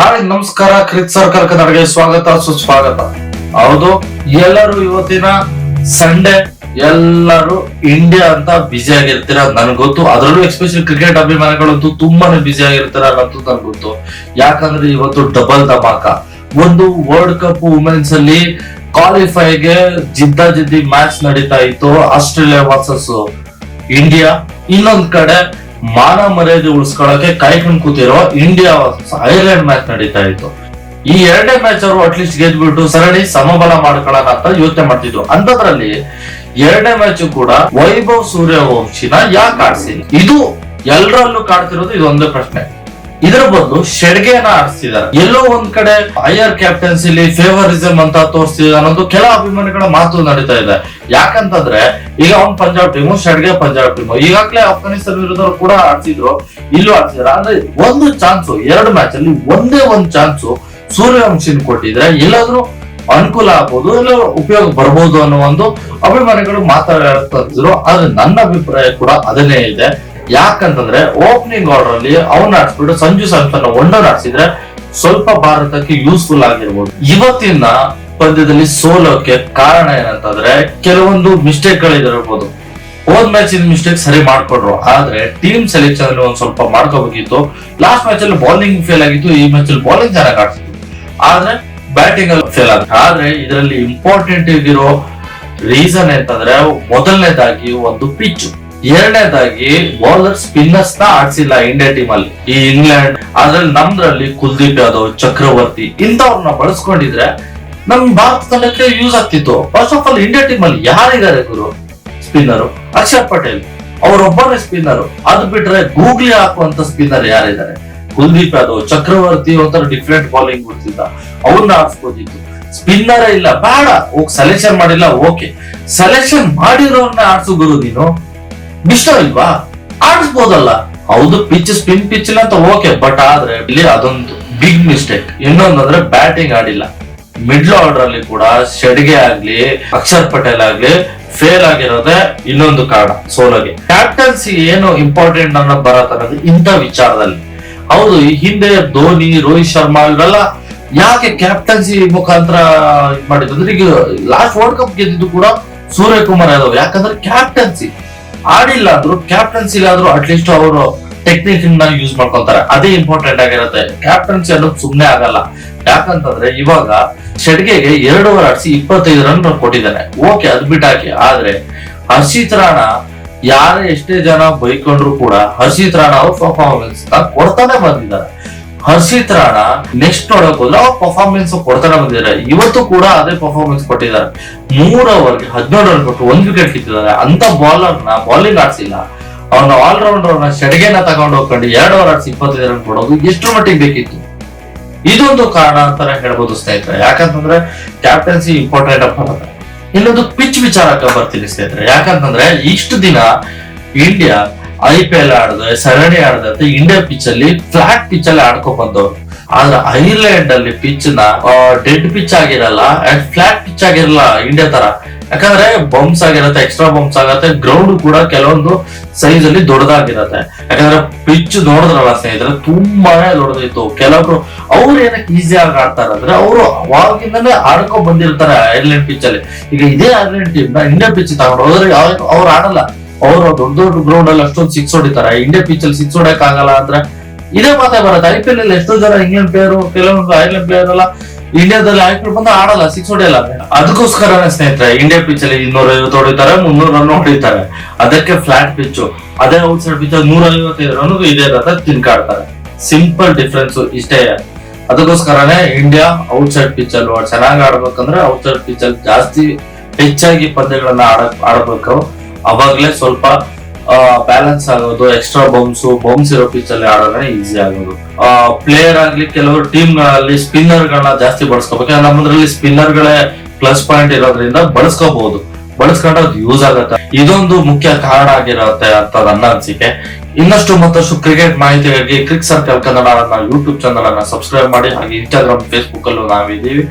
Hi ನಮಸ್ಕಾರ, ಕ್ರಿಕ್ circle ಕನ್ನಡಗೆ ಸ್ವಾಗತ ಸುಸ್ವಾಗತ. ಹೌದು, ಎಲ್ಲರೂ ಇವತ್ತಿನ ಸಂಡೇ ಎಲ್ಲರೂ ಇಂಡಿಯಾ ಅಂತ ಬ್ಯುಸಿ ಆಗಿರ್ತೀರ ನನ್ಗೆ ಗೊತ್ತು. ಅದರಲ್ಲೂ ಎಸ್ಪೆಷಲಿ ಕ್ರಿಕೆಟ್ ಅಭಿಮಾನಿಗಳಂತೂ ತುಂಬಾನೇ ಬ್ಯುಸಿ ಆಗಿರ್ತಾರ ಅನ್ನೋದು ನನ್ಗೆ ಗೊತ್ತು. ಯಾಕಂದ್ರೆ ಇವತ್ತು ಡಬಲ್ ಧಮಾಕ. ಒಂದು ವರ್ಲ್ಡ್ ಕಪ್ ವುಮೆನ್ಸ್ ಅಲ್ಲಿ ಕ್ವಾಲಿಫೈಗೆ ಜಿದ್ದಿ ಮ್ಯಾಚ್ ನಡೀತಾ ಇತ್ತು, ಆಸ್ಟ್ರೇಲಿಯಾ ವರ್ಸಸ್ ಇಂಡಿಯಾ. ಇನ್ನೊಂದ್ ಕಡೆ ಮಾನ ಮರ್ಯಾದೆ ಉಳಿಸ್ಕೊಳ್ಳೋಕೆ ಕಾಯ್ಕೊಂಡು ಕೂತಿರೋ ಇಂಡಿಯಾ ಐರ್ಲೆಂಡ್ ಮ್ಯಾಚ್ ನಡೀತಾ ಇತ್ತು. ಈ ಎರಡನೇ ಮ್ಯಾಚ್ ಅವರು ಅಟ್ಲೀಸ್ಟ್ ಗೆದ್ಬಿಟ್ಟು ಸರಣಿ ಸಮಬಲ ಮಾಡ್ಕೊಳ್ಳೋಣ ಅಂತ ಯೋಚನೆ ಮಾಡ್ತಿದ್ರು. ಅಂತದ್ರಲ್ಲಿ ಎರಡನೇ ಮ್ಯಾಚ್ ಕೂಡ ವೈಭವ್ ಸೂರ್ಯವಂಶಿನ ಯಾಕೆ ಆಡ್ಸಿಲ್ಲ? ಇದು ಎಲ್ಲರಲ್ಲೂ ಕಾಡ್ತಿರೋದು ಇದೊಂದೇ ಪ್ರಶ್ನೆ. ಇದರ ಬದಲು ಶೆಡ್ಗೆನ ಆಡಿಸ್ತಿದ್ದಾರೆ. ಎಲ್ಲೋ ಒಂದ್ ಕಡೆ ಐಆರ್ ಕ್ಯಾಪ್ಟನ್ಸಿಲಿ ಫೇವರಿಸಮ್ ಅಂತ ತೋರಿಸ್ತಿದೆ ಅನ್ನೋದು ಕೆಲ ಅಭಿಮಾನಿಗಳ ಮಾತು ನಡೀತಾ ಇದೆ. ಯಾಕಂತಂದ್ರೆ ಈಗ ಅವ್ನ್ ಪಂಜಾಬ್ ಟೀಮು, ಶೆಡ್ಗೆ ಪಂಜಾಬ್ ಟೀಮು. ಈಗಾಗಲೇ ಅಫ್ಘಾನಿಸ್ತಾನ ವಿರುದ್ಧ ಕೂಡ ಆಡ್ಸಿದ್ರು, ಇಲ್ಲೂ ಆಡ್ಸಿದ್ರು. ಅಂದ್ರೆ ಒಂದು ಚಾನ್ಸು, ಎರಡು ಮ್ಯಾಚ್ ಅಲ್ಲಿ ಒಂದೇ ಒಂದ್ ಚಾನ್ಸು ಸೂರ್ಯವಂಶಿನ್ ಕೊಟ್ಟಿದ್ರೆ ಎಲ್ಲಾದ್ರೂ ಅನುಕೂಲ ಆಗ್ಬೋದು, ಇಲ್ಲ ಉಪಯೋಗ ಬರ್ಬೋದು ಅನ್ನೋ ಒಂದು ಅಭಿಮಾನಿಗಳು ಮಾತಾಡ್ತಿದ್ರು. ಆದ್ರೆ ನನ್ನ ಅಭಿಪ್ರಾಯ ಕೂಡ ಅದನ್ನೇ ಇದೆ. ಯಾಕಂತಂದ್ರೆ ಓಪನಿಂಗ್ ಆರ್ಡರ್ ಅಲ್ಲಿ ಅವನ್ನ ಆಡ್ಸ್ಬಿಟ್ಟು ಸಂಜು ಸ್ಯಾಮ್ಸನ್ ಒಂಡರ್ ಆಡ್ಸಿದ್ರೆ ಸ್ವಲ್ಪ ಭಾರತಕ್ಕೆ ಯೂಸ್ಫುಲ್ ಆಗಿರ್ಬೋದು. ಇವತ್ತಿನ ಪಂದ್ಯದಲ್ಲಿ ಸೋಲೋಕೆ ಕಾರಣ ಏನಂತಂದ್ರೆ ಕೆಲವೊಂದು ಮಿಸ್ಟೇಕ್ ಗಳಿರ್ಬೋದು. ಹೋದ್ ಮ್ಯಾಚ್ ಮಿಸ್ಟೇಕ್ ಸರಿ ಮಾಡ್ಕೊಂಡ್ರು, ಆದ್ರೆ ಟೀಮ್ ಸೆಲೆಕ್ಷನ್ ಅಲ್ಲಿ ಒಂದ್ ಸ್ವಲ್ಪ ಮಾಡ್ಕೋಬೇಕಿತ್ತು. ಲಾಸ್ಟ್ ಮ್ಯಾಚ್ ಅಲ್ಲಿ ಬೌಲಿಂಗ್ ಫೇಲ್ ಆಗಿತ್ತು, ಈ ಮ್ಯಾಚ್ ಅಲ್ಲಿ ಬೌಲಿಂಗ್ ಚೆನ್ನಾಗಿ ಆಡ್ಸಿತ್ತು, ಆದ್ರೆ ಬ್ಯಾಟಿಂಗ್ ಅಲ್ಲಿ ಫೇಲ್ ಆಗುತ್ತೆ. ಆದ್ರೆ ಇದರಲ್ಲಿ ಇಂಪಾರ್ಟೆಂಟ್ ಇರೋ ರೀಸನ್ ಅಂತಂದ್ರೆ ಮೊದಲನೇದಾಗಿ ಒಂದು ಪಿಚ್, ಎರಡನೇದಾಗಿ ಬೌಲರ್ ಸ್ಪಿನ್ನರ್ಸ್ ನ ಆಡ್ಸಿಲ್ಲ ಇಂಡಿಯಾ ಟೀಮ್ ಅಲ್ಲಿ. ಈ ಇಂಗ್ಲೆಂಡ್ ಅದ್ರಲ್ಲಿ ನಮ್ದ್ರಲ್ಲಿ ಕುಲ್ದೀಪ್ ಯಾದವ್, ಚಕ್ರವರ್ತಿ ಇಂಥವ್ರನ್ನ ಬಳಸ್ಕೊಂಡಿದ್ರೆ ನಮ್ ಭಾರತ ತಂಡಕ್ಕೆ ಯೂಸ್ ಆಗ್ತಿತ್ತು. First of all India team ಅಲ್ಲಿ ಯಾರಿದ್ದಾರೆ ಗುರು ಸ್ಪಿನ್ನರು? ಅಕ್ಷರ್ ಪಟೇಲ್ ಅವರೊಬ್ಬನೇ ಸ್ಪಿನ್ನರು. ಅದು ಬಿಟ್ರೆ ಗೂಗ್ಲಿ ಹಾಕುವಂತ ಸ್ಪಿನ್ನರ್ ಯಾರಿದ್ದಾರೆ? ಕುಲ್ದೀಪ್ ಯಾದವ್, ಚಕ್ರವರ್ತಿ ಒಂಥರ ಡಿಫ್ರೆಂಟ್ ಬೌಲಿಂಗ್ ಬಿಡ್ತಿದ್ದ, ಅವ್ರನ್ನ ಆಡ್ಸ್ಬೋದಿತ್ತು. ಸ್ಪಿನ್ನರೇ ಇಲ್ಲ, ಬೇಡ. ಸೆಲೆಕ್ಷನ್ ಮಾಡಿಲ್ಲ, ಓಕೆ. ಸೆಲೆಕ್ಷನ್ ಮಾಡಿರೋನ್ನ ಆಡ್ಸು ಗುರು ನೀನು. ಇಷ್ಟ ಇಲ್ವಾ? ಆಡಿಸ್ಬೋದಲ್ಲ. ಹೌದು, ಪಿಚ್ ಸ್ಪಿನ್ ಪಿಚ್ ಅಂತ ಓಕೆ, ಬಟ್ ಆದ್ರೆ ಇಲ್ಲಿ ಅದೊಂದು ಬಿಗ್ ಮಿಸ್ಟೇಕ್. ಇನ್ನೊಂದಂದ್ರೆ ಬ್ಯಾಟಿಂಗ್ ಆಡಿಲ್ಲ. ಮಿಡ್ಲ್ ಆರ್ಡರ್ ಅಲ್ಲಿ ಕೂಡ ಶೆಡ್ಗೆ ಆಗ್ಲಿ ಅಕ್ಷರ್ ಪಟೇಲ್ ಆಗ್ಲಿ ಫೇಲ್ ಆಗಿರೋದೇ ಇನ್ನೊಂದು ಕಾರಣ ಸೋಲಗೆ. ಕ್ಯಾಪ್ಟನ್ಸಿ ಏನು ಇಂಪಾರ್ಟೆಂಟ್ ಅನ್ನೋದು ಬರತ್ತ ಅನ್ನೋದು ಇಂಥ ವಿಚಾರದಲ್ಲಿ. ಹೌದು, ಈ ಹಿಂದೆ ಧೋನಿ, ರೋಹಿತ್ ಶರ್ಮಾ ಇವರೆಲ್ಲ ಯಾಕೆ ಕ್ಯಾಪ್ಟನ್ಸಿ ಮುಖಾಂತರ ಮಾಡಿದ್ರು ಅಂದ್ರೆ, ಈಗ ಲಾಸ್ಟ್ ವರ್ಲ್ಡ್ ಕಪ್ ಗೆದ್ದಿದ್ದು ಕೂಡ ಸೂರ್ಯಕುಮಾರ್ ಯಾದವ್. ಯಾಕಂದ್ರೆ ಕ್ಯಾಪ್ಟನ್ಸಿ ಆಡಿಲ್ಲ ಅಂದ್ರು ಕ್ಯಾಪ್ಟನ್ಸಿಗಾದ್ರೂ ಅಟ್ಲೀಸ್ಟ್ ಅವರು ಟೆಕ್ನಿಕ್ ನ ಯೂಸ್ ಮಾಡ್ಕೊಂತಾರೆ. ಅದೇ ಇಂಪಾರ್ಟೆಂಟ್ ಆಗಿರುತ್ತೆ. ಕ್ಯಾಪ್ಟನ್ಸಿ ಅನ್ನೋದು ಸುಮ್ನೆ ಆಗಲ್ಲ. ಯಾಕಂತಂದ್ರೆ ಇವಾಗ ಶೆಡ್ಗೆಗೆ 2 ಓವರ್ ಆಡಿಸಿ 25 ರನ್ ಕೊಟ್ಟಿದ್ದಾನೆ, ಓಕೆ, ಅದ್ ಬಿಟ್ಟಾಕಿ. ಆದ್ರೆ ಹರ್ಷಿತ್ ರಾಣಾ ಯಾರೇ ಎಷ್ಟೇ ಜನ ಬೈಕೊಂಡ್ರು ಕೂಡ ಹರ್ಷಿತ್ ರಾಣಾ ಅವ್ರ ಪರ್ಫಾರ್ಮೆನ್ಸ್ ಕೊಡ್ತಾನೆ ಬಂದಿದ್ದಾರೆ. ಹರ್ಷಿತ್ ರಾಣಾ ನೆಕ್ಸ್ಟ್ ನೋಡಕ್ ಹೋದ್ರೆ ಅವ್ರ ಪರ್ಫಾರ್ಮೆನ್ಸ್ ಕೊಡ್ತಾನೆ ಬಂದಿದ್ದಾರೆ. ಇವತ್ತು ಕೂಡ ಅದೇ ಪರ್ಫಾರ್ಮೆನ್ಸ್ ಕೊಟ್ಟಿದ್ದಾರೆ. 3 ಓವರ್ಗೆ 17 ರನ್ ಕೊಟ್ಟು 1 ವಿಕೆಟ್ ಕಿತ್ತಿದ್ದಾರೆ. ಅಂತ ಬೌಲರ್ ನ ಬೌಲಿಂಗ್ ಆಡ್ಸಿಲ್ಲ. ಅವನ ಆಲ್ರೌಂಡರ್ ನ ಶೆಡ್ಗೆನ ತಗೊಂಡು ಹೋಗ್ಕೊಂಡು 2 ಓವರ್ ಆಡಿಸಿ 25 ರನ್ ಕೊಡೋದು ಎಷ್ಟು ಮಟ್ಟಿಗೆ ಬೇಕಿತ್ತು? ಇದೊಂದು ಕಾರಣ ಅಂತಾನೆ ಹೇಳ್ಬೋದು ಸ್ನೇಹಿತರೆ. ಯಾಕಂತಂದ್ರೆ ಕ್ಯಾಪ್ಟನ್ಸಿ ಇಂಪಾರ್ಟೆಂಟ್ ಬರುತ್ತೆ. ಇನ್ನೊಂದು ಪಿಚ್ ವಿಚಾರಕ್ಕೆ ಬರ್ತೀನಿ ಸ್ನೇಹಿತರೆ. ಯಾಕಂತಂದ್ರೆ ಇಷ್ಟು ದಿನ ಇಂಡಿಯಾ IPL ಆಡದೆ, ಸರಣಿ ಆಡದೆ ಇಂಡಿಯಾ ಪಿಚ್ ಅಲ್ಲಿ ಫ್ಲಾಟ್ ಪಿಚ್ ಅಲ್ಲಿ ಆಡ್ಕೊಂಡ್ ಬಂದವರು. ಆದ್ರೆ ಐರ್ಲೆಂಡ್ ಅಲ್ಲಿ ಪಿಚ್ ನ ಡೆಡ್ ಪಿಚ್ ಆಗಿರಲ್ಲ, ಫ್ಲಾಟ್ ಪಿಚ್ ಆಗಿರಲ್ಲ ಇಂಡಿಯಾ ತರ. ಯಾಕಂದ್ರೆ ಬಂಪ್ಸ್ ಆಗಿರತ್ತೆ, ಎಕ್ಸ್ಟ್ರಾ ಬಂಪ್ಸ್ ಆಗತ್ತೆ. ಗ್ರೌಂಡ್ ಕೂಡ ಕೆಲವೊಂದು ಸೈಜ್ ಅಲ್ಲಿ ದೊಡ್ಡದಾಗಿರತ್ತೆ. ಯಾಕಂದ್ರೆ ಪಿಚ್ ನೋಡಿದ್ರಲ್ಲ ಸ್ನೇಹಿತರೆ, ತುಂಬಾನೇ ದೊಡ್ಡದಿತ್ತು. ಕೆಲವರು ಅವ್ರು ಏನಕ್ಕೆ ಈಸಿ ಆಗಿ ಆಡ್ತಾರೆ ಅಂದ್ರೆ, ಅವರು ಅವಾಗಿಂದಾನೇ ಆಡ್ಕೊಂಡ್ ಬಂದಿರ್ತಾರೆ ಐರ್ಲೆಂಡ್ ಪಿಚ್ ಅಲ್ಲಿ. ಈಗ ಇದೇ ಐರ್ಲೆಂಡ್ ಟೀಮ್ ನ ಇಂಡಿಯಾ ಪಿಚ್ ತಗೊಂಡು ಹೋದ್ರೆ ಅವ್ರು ಆಡಲ್ಲ. ಅವರು ದೊಡ್ಡ ದೊಡ್ಡ ಗ್ರೌಂಡ್ ಅಲ್ಲಿ ಅಷ್ಟೊಂದು 6 ಹೊಡಿತಾರೆ. ಇಂಡಿಯಾ ಪಿಚ್ ಅಲ್ಲಿ 6 ಹೊಡಕ್ ಆಗಲ್ಲ ಅಂದ್ರೆ ಇದೇ ಮಾತೇ ಬರುತ್ತೆ. IPL ಅಲ್ಲಿ ಎಷ್ಟೋ ಜನ ಇಂಗ್ಲೆಂಡ್ ಪ್ಲೇಯರ್, ಕೆಲವೊಂದು ಐರ್ಲೆಂಡ್ ಪ್ಲೇಯರ್ ಎಲ್ಲ ಇಂಡಿಯಾದಲ್ಲಿ IPL ಬಂದು ಆಡಲ್ಲ, 6 ಹೊಡೆಯಲ್ಲ. ಅದಕ್ಕೋಸ್ಕರನೇ ಸ್ನೇಹಿತರೆ ಇಂಡಿಯಾ ಪಿಚ್ ಅಲ್ಲಿ 250 ಹೊಡಿತಾರೆ, 300 ರನ್ ಹೊಡಿತಾರೆ. ಅದಕ್ಕೆ ಫ್ಲಾಟ್ ಪಿಚ್. ಅದೇ ಔಟ್ ಸೈಡ್ ಪಿಚ್ 155 ರನ್ ಇದೇ ತರ ತಿನ್ಕಾಡ್ತಾರೆ. ಸಿಂಪಲ್ ಡಿಫ್ರೆನ್ಸ್ ಇಷ್ಟೇ. ಅದಕ್ಕೋಸ್ಕರನೇ ಇಂಡಿಯಾ ಔಟ್ ಸೈಡ್ ಪಿಚ್ ಅಲ್ಲಿ ಚೆನ್ನಾಗಿ ಆಡ್ಬೇಕಂದ್ರೆ ಔಟ್ ಸೈಡ್ ಪಿಚ್ ಅಲ್ಲಿ ಜಾಸ್ತಿ ಹೆಚ್ಚಾಗಿ ಪಂದ್ಯಗಳನ್ನ ಆಡಬೇಕು. ಅವಾಗ್ಲೇ ಸ್ವಲ್ಪ ಬ್ಯಾಲೆನ್ಸ್ ಆಗೋದು. ಎಕ್ಸ್ಟ್ರಾ ಬೌನ್ಸ್ ಇರೋ ಪಿಚ್ ಅಲ್ಲಿ ಆಡೋದ್ರೆ ಈಸಿ ಆಗೋದು. ಪ್ಲೇಯರ್ ಆಗ್ಲಿ ಕೆಲವರು ಟೀಮ್ ಗಳಲ್ಲಿ ಸ್ಪಿನ್ನರ್ ಗಳನ್ನ ಜಾಸ್ತಿ ಬಳಸ್ಕೋಬೇಕು. ನಮ್ಮದ್ರಲ್ಲಿ ಸ್ಪಿನ್ನರ್ ಗಳೇ ಪ್ಲಸ್ ಪಾಯಿಂಟ್ ಇರೋದ್ರಿಂದ ಬಳಸ್ಕೋಬಹುದು. ಬಳಸ್ಕೊಂಡ್ರೆ ಅದು ಯೂಸ್ ಆಗುತ್ತೆ. ಇದೊಂದು ಮುಖ್ಯ ಕಾರಣ ಆಗಿರುತ್ತೆ ಅಂತ ನನ್ನ ಅನಿಸಿಕೆ. ಇನ್ನಷ್ಟು ಮತ್ತಷ್ಟು ಕ್ರಿಕೆಟ್ ಮಾಹಿತಿಗಾಗಿ ಕ್ರಿಕ್ ಸರ್ಕಲ್ ಕನ್ನಡ ಯೂಟ್ಯೂಬ್ ಚಾನಲ್ ಅನ್ನ ಸಬ್ಸ್ಕ್ರೈಬ್ ಮಾಡಿ. ಹಾಗೆ ಇನ್ಸ್ಟಾಗ್ರಾಮ್, ಫೇಸ್ಬುಕ್ ಅಲ್ಲೂ ನಾವಿದ್ದೀವಿ.